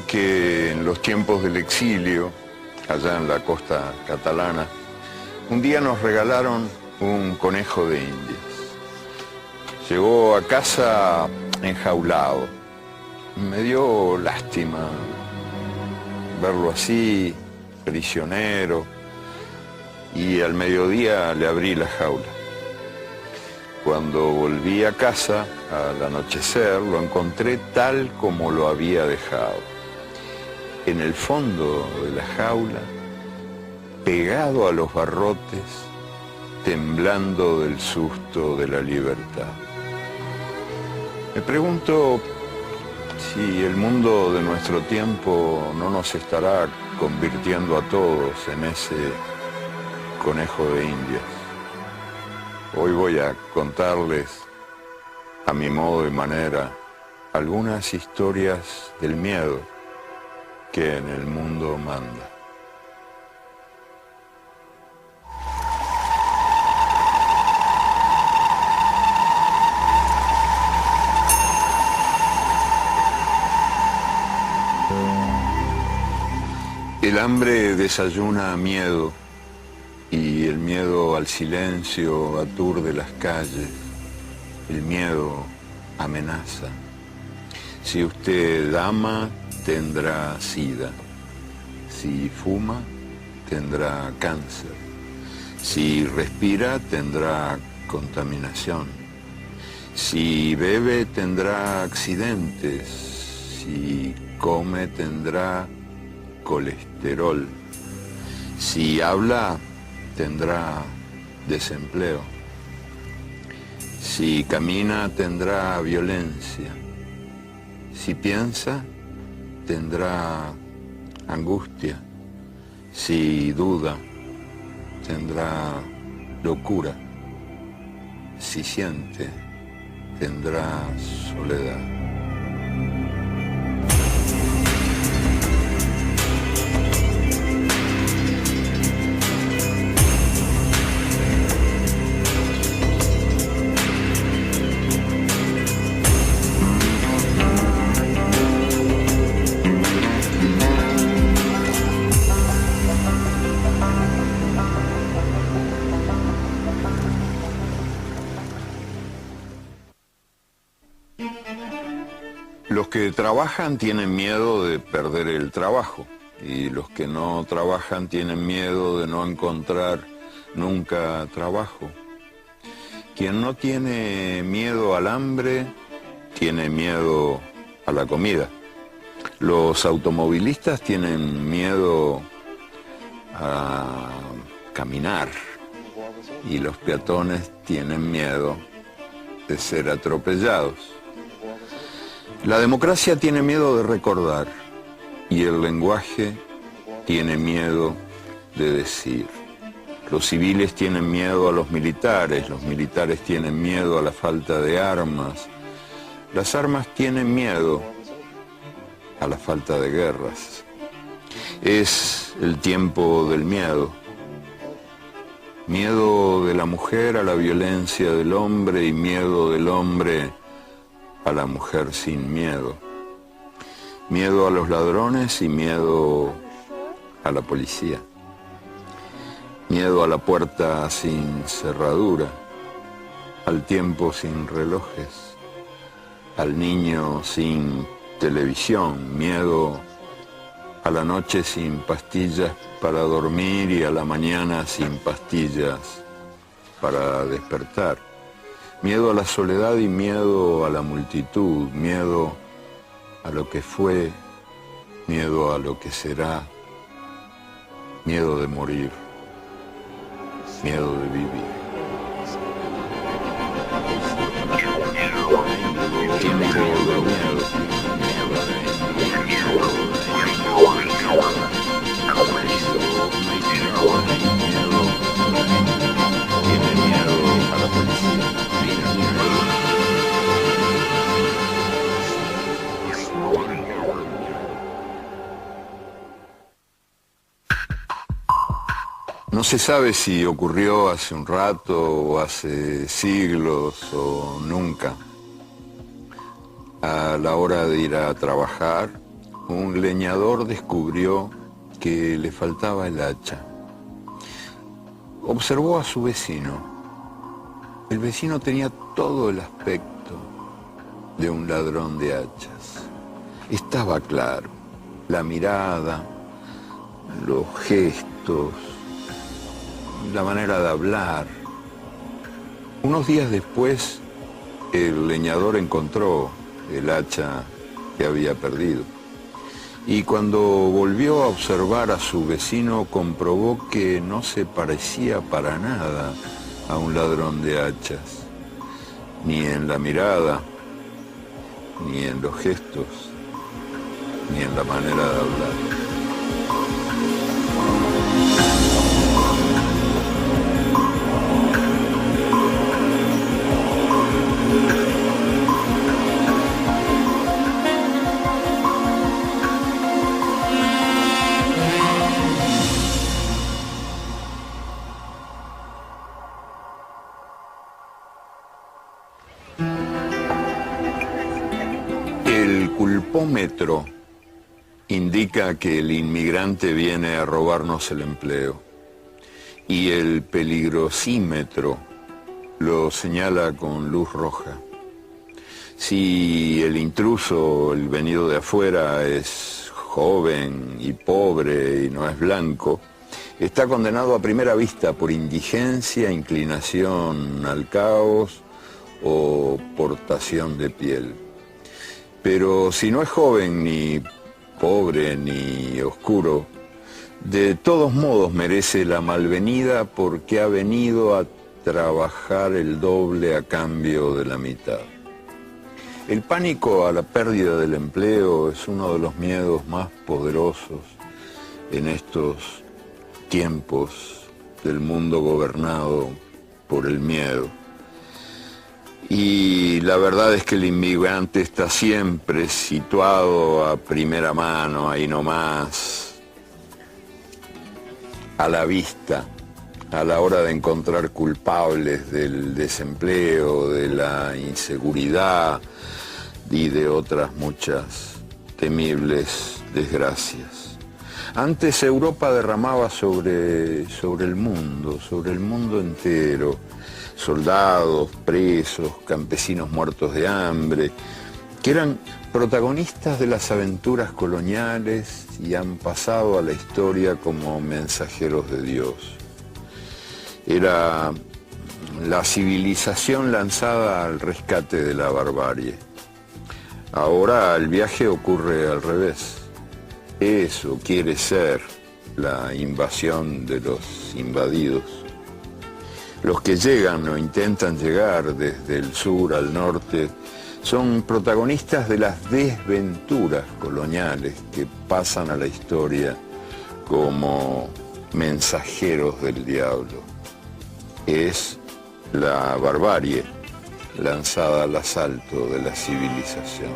que en los tiempos del exilio, allá en la costa catalana, un día nos regalaron un conejo de Indias. Llegó a casa enjaulado. Me dio lástima verlo así, prisionero, y al mediodía le abrí la jaula. Cuando volví a casa, al anochecer, lo encontré tal como lo había dejado. En el fondo de la jaula, pegado a los barrotes, temblando del susto de la libertad. Me pregunto si el mundo de nuestro tiempo no nos estará convirtiendo a todos en ese conejo de Indias. Hoy voy a contarles, a mi modo y manera, algunas historias del miedo que en el mundo manda. El hambre desayuna miedo y el miedo al silencio aturde las calles. El miedo amenaza. Si usted ama, tendrá sida. Si fuma, tendrá cáncer. Si respira, tendrá contaminación. Si bebe, tendrá accidentes. Si come, tendrá colesterol. Si habla, tendrá desempleo. Si camina, tendrá violencia. Si piensa, tendrá angustia. Si duda, tendrá locura. Si siente, tendrá soledad. Los que trabajan tienen miedo de perder el trabajo y los que no trabajan tienen miedo de no encontrar nunca trabajo. Quien no tiene miedo al hambre, tiene miedo a la comida. Los automovilistas tienen miedo a caminar y los peatones tienen miedo de ser atropellados. La democracia tiene miedo de recordar y el lenguaje tiene miedo de decir. Los civiles tienen miedo a los militares tienen miedo a la falta de armas, las armas tienen miedo a la falta de guerras. Es el tiempo del miedo. Miedo de la mujer a la violencia del hombre y miedo del hombre a la mujer sin miedo. Miedo a los ladrones y miedo a la policía. Miedo a la puerta sin cerradura, al tiempo sin relojes, al niño sin televisión, miedo a la noche sin pastillas para dormir y a la mañana sin pastillas para despertar. Miedo a la soledad y miedo a la multitud, miedo a lo que fue, miedo a lo que será, miedo de morir, miedo de vivir. Tiempo de miedo. Tiene miedo a la policía. No se sabe si ocurrió hace un rato o hace siglos o nunca. A la hora de ir a trabajar un leñador descubrió que le faltaba el hacha. Observó a su vecino. El vecino tenía todo el aspecto de un ladrón de hachas. Estaba claro, la mirada, los gestos, la manera de hablar. Unos días después, el leñador encontró el hacha que había perdido. Y cuando volvió a observar a su vecino, comprobó que no se parecía para nada a un ladrón de hachas, ni en la mirada, ni en los gestos, ni en la manera de hablar. El culpómetro indica que el inmigrante viene a robarnos el empleo y el peligrosímetro lo señala con luz roja. Si el intruso, el venido de afuera, es joven y pobre y no es blanco, está condenado a primera vista por indigencia, inclinación al caos o portación de piel. Pero si no es joven, ni pobre, ni oscuro, de todos modos merece la malvenida porque ha venido a trabajar el doble a cambio de la mitad. El pánico a la pérdida del empleo es uno de los miedos más poderosos en estos tiempos del mundo gobernado por el miedo. Y la verdad es que el inmigrante está siempre situado a primera mano, ahí nomás, a la vista, a la hora de encontrar culpables del desempleo, de la inseguridad y de otras muchas temibles desgracias. Antes Europa derramaba sobre el mundo entero, soldados, presos, campesinos muertos de hambre, que eran protagonistas de las aventuras coloniales y han pasado a la historia como mensajeros de Dios. Era la civilización lanzada al rescate de la barbarie. Ahora el viaje ocurre al revés. Eso quiere ser la invasión de los invadidos. Los que llegan o intentan llegar desde el sur al norte son protagonistas de las desventuras coloniales que pasan a la historia como mensajeros del diablo. Es la barbarie lanzada al asalto de la civilización.